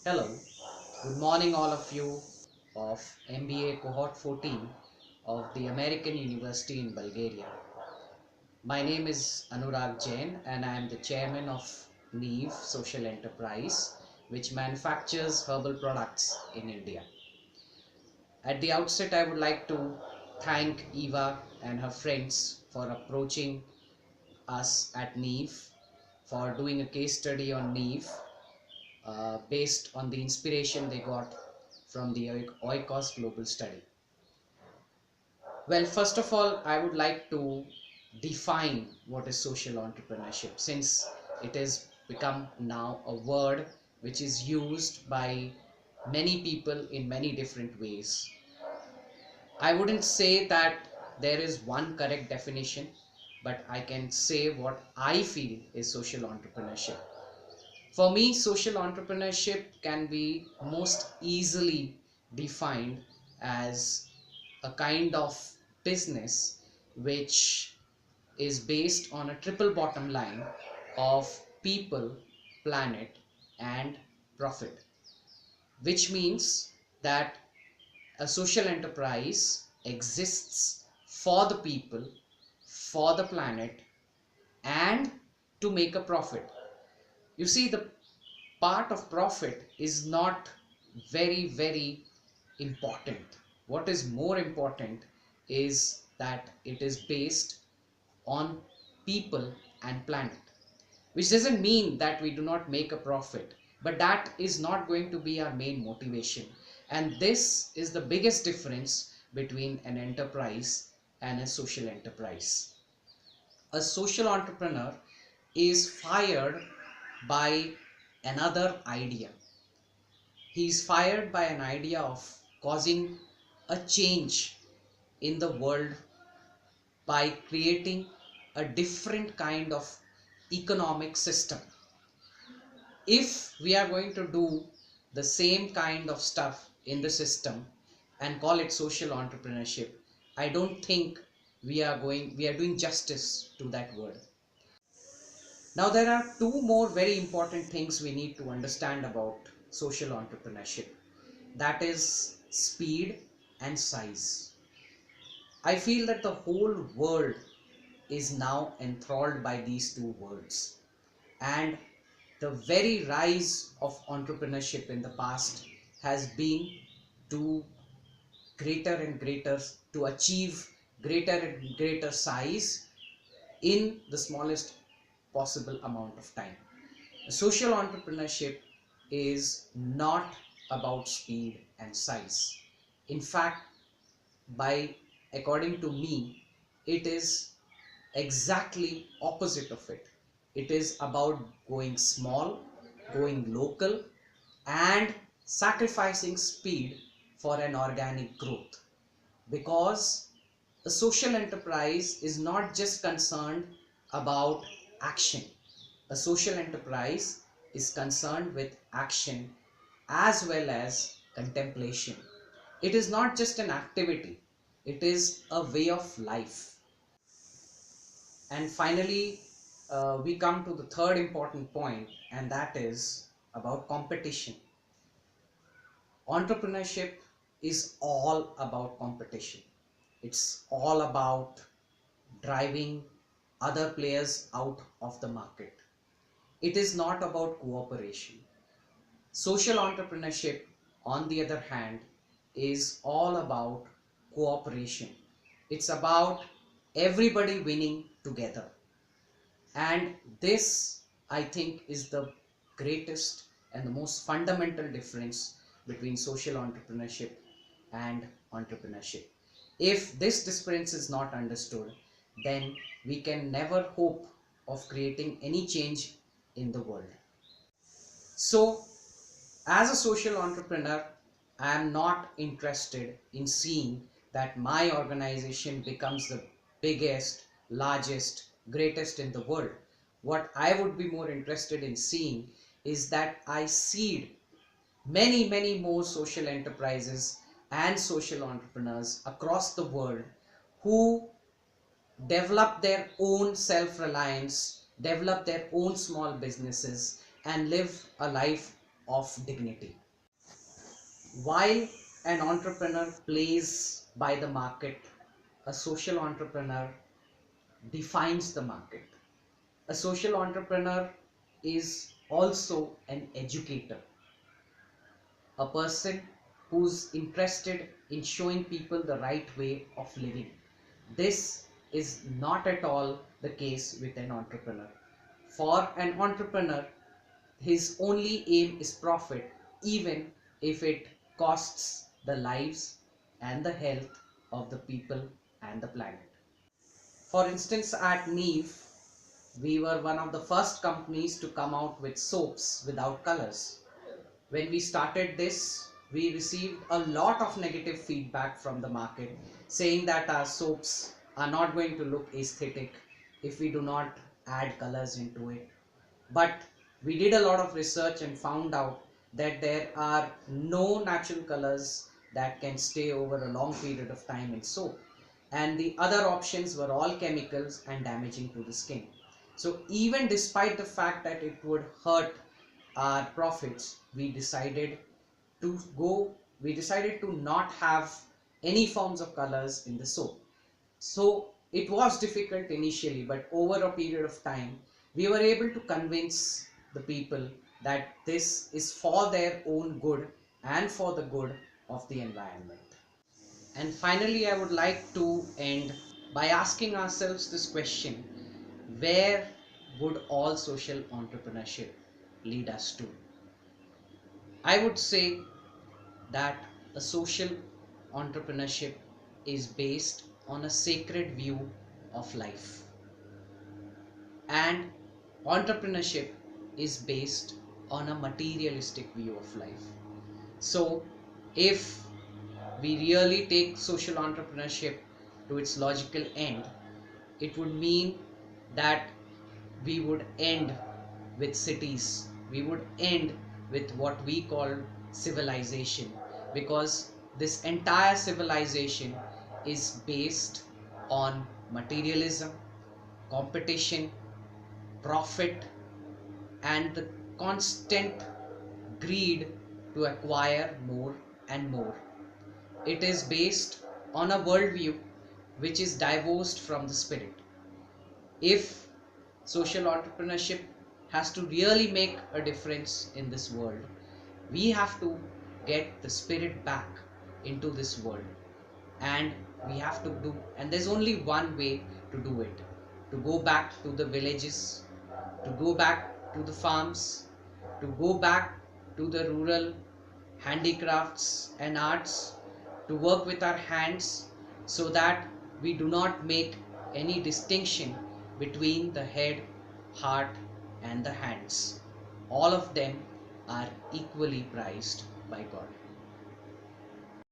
Hello, good morning all of you of MBA cohort 14 of the American University in Bulgaria. My name is Anurag Jain and I am the chairman of NEEV Social Enterprise, which manufactures herbal products in India. At the outset, I would like to thank Eva and her friends for approaching us at NEEV, for doing a case study on NEEV based on the inspiration they got from the Oikos global study. Well, first of all, I would like to define what is social entrepreneurship, since it has become now a word which is used by many people in many different ways. I wouldn't say that there is one correct definition, but I can say what I feel is social entrepreneurship. For me, social entrepreneurship can be most easily defined as a kind of business which is based on a triple bottom line of people, planet, and profit, which means that a social enterprise exists for the people, for the planet, and to make a profit. You see, the part of profit is not very important. What is more important is that it is based on people and planet, which doesn't mean that we do not make a profit, but that is not going to be our main motivation. And this is the biggest difference between an enterprise and a social enterprise. A social entrepreneur is fired by another idea. He is fired by an idea of causing a change in the world by creating a different kind of economic system. If we are going to do the same kind of stuff in the system and call it social entrepreneurship, I don't think we are doing justice to that word. Now, there are two more very important things we need to understand about social entrepreneurship. That is speed and size. I feel that the whole world is now enthralled by these two words. And the very rise of entrepreneurship in the past has been to greater and greater, to achieve greater and greater size in the smallest possible amount of time. Social entrepreneurship is not about speed and size. In fact, by according to me, it is exactly opposite of it. It is about going small, going local, and sacrificing speed for an organic growth. Because a social enterprise is not just concerned about action. A social enterprise is concerned with action as well as contemplation. It is not just an activity, it is a way of life. And finally, we come to the third important point, and that is about competition. Entrepreneurship is all about competition. It's all about driving other players out of the market. It is not about cooperation. Social entrepreneurship, on the other hand, is all about cooperation. It's about everybody winning together. And this, I think, is the greatest and the most fundamental difference between social entrepreneurship and entrepreneurship. If this difference is not understood, then we can never hope of creating any change in the world. So, as a social entrepreneur, I am not interested in seeing that my organization becomes the biggest, largest, greatest in the world. What I would be more interested in seeing is that I seed many more social enterprises and social entrepreneurs across the world who develop their own self-reliance, develop their own small businesses, and live a life of dignity. While an entrepreneur plays by the market, a social entrepreneur defines the market. A social entrepreneur is also an educator, a person who's interested in showing people the right way of living. This is not at all the case with an entrepreneur. For an entrepreneur, his only aim is profit, even if it costs the lives and the health of the people and the planet. For instance, at NEEV, we were one of the first companies to come out with soaps without colors. When we started this, we received a lot of negative feedback from the market saying that our soaps are not going to look aesthetic if we do not add colors into it. But we did a lot of research and found out that there are no natural colors that can stay over a long period of time in soap, and the other options were all chemicals and damaging to the skin. So even despite the fact that it would hurt our profits, we decided to not have any forms of colors in the soap. So it was difficult initially, but over a period of time, we were able to convince the people that this is for their own good and for the good of the environment. And finally, I would like to end by asking ourselves this question: where would all social entrepreneurship lead us to? I would say that a social entrepreneurship is based on a sacred view of life, and entrepreneurship is based on a materialistic view of life. So if we really take social entrepreneurship to its logical end, it would mean that we would end with cities, we would end with what we call civilization, because this entire civilization is based on materialism, competition, profit, and the constant greed to acquire more and more. It is based on a worldview which is divorced from the spirit. If social entrepreneurship has to really make a difference in this world, we have to get the spirit back into this world, and we have to do, and there's only one way to do it: to go back to the villages, to go back to the farms, to go back to the rural handicrafts and arts, to work with our hands, so that we do not make any distinction between the head, heart, and the hands. All of them are equally prized by God.